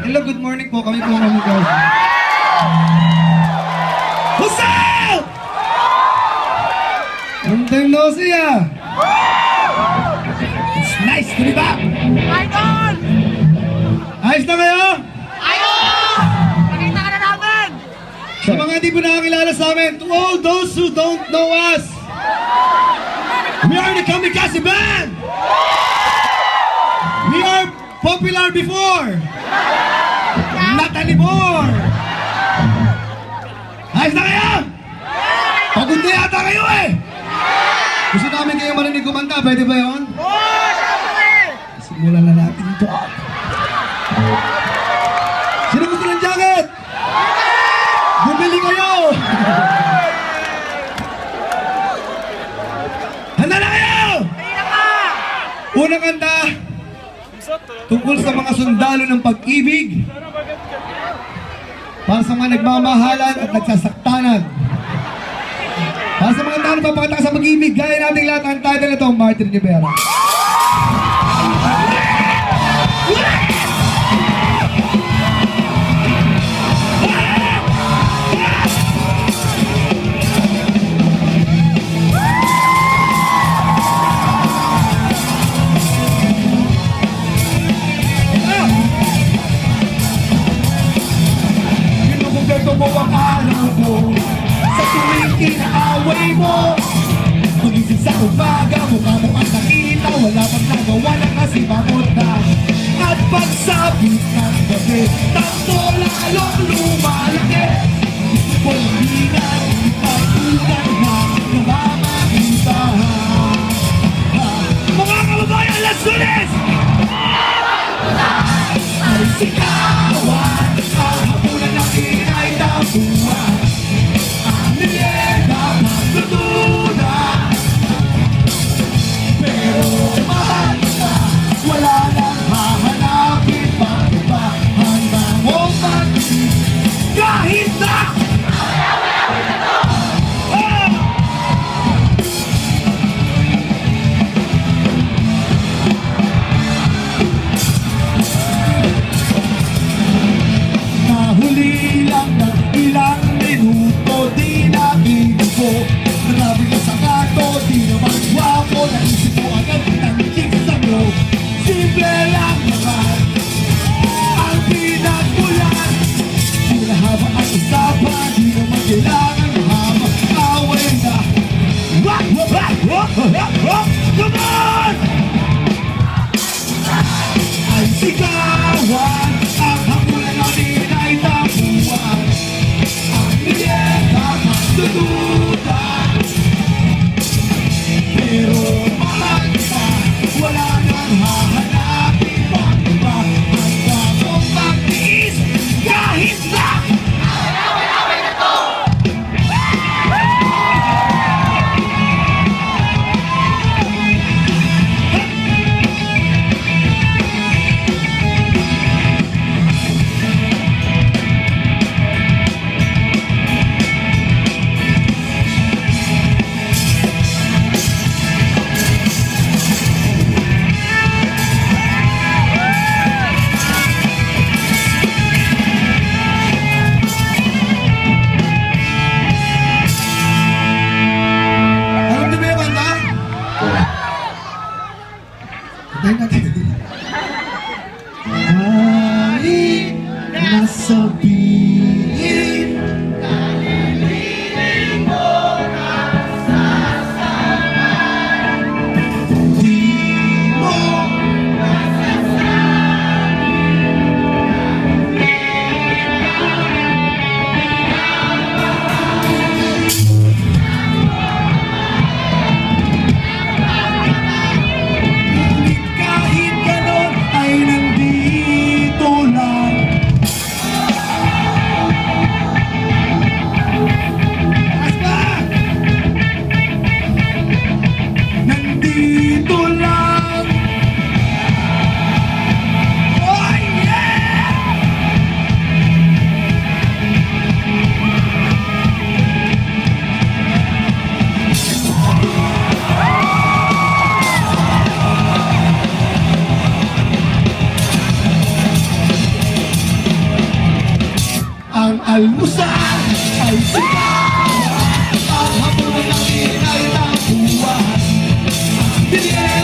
Hello, good morning po. Kami guys. What's up? Long time no see ah. It's nice to be back. Idol! Ayos na kayo? Ayun! Nakita ka na namin! Sa mga hindi po nakakilala sa amin, to all those who don't know us, we are the Kamikaze Band! We are popular before! Not anymore! Ayos na kayo? Pagod na yata kayo eh! Gusto namin kayo marinig kumanta, pwede ba yun? Oo! Siyempre! Simulan na natin ito. Sino gusto ng jacket? Bumili kayo! Handa na kayo! Kaya ka! Unang kanta, tungkol sa mga sundalo ng pag-ibig, para sa mga nagmamahalan at nagsasaktanan. Para sa mga tao na papakita sa pag-ibig, gaya natin lahat ang title nito, Martin Rivera. Pinukumpleto mo ang araw mo sa tuwing inaaway mo. Magising sa umaga, mukha mo ang nakita, wala pang nagawa na kasi pagod na. At pagsabit ng gabi, tanto lalong lumalaki. Gusto ko hiningan, pag-ulan na namamakita. Mga kababayan, let's do this! Ay sigawan, ang hapunan ng inay tabuan. Ang nilenda magtutunan. Pero mahal ka, wala nang hahanapin pang iba. Handa mong mag-ibig kahit na nahuli lang ng ilang almusal ay sigaw. Ang hapunan natin ay tampuan. Bigyan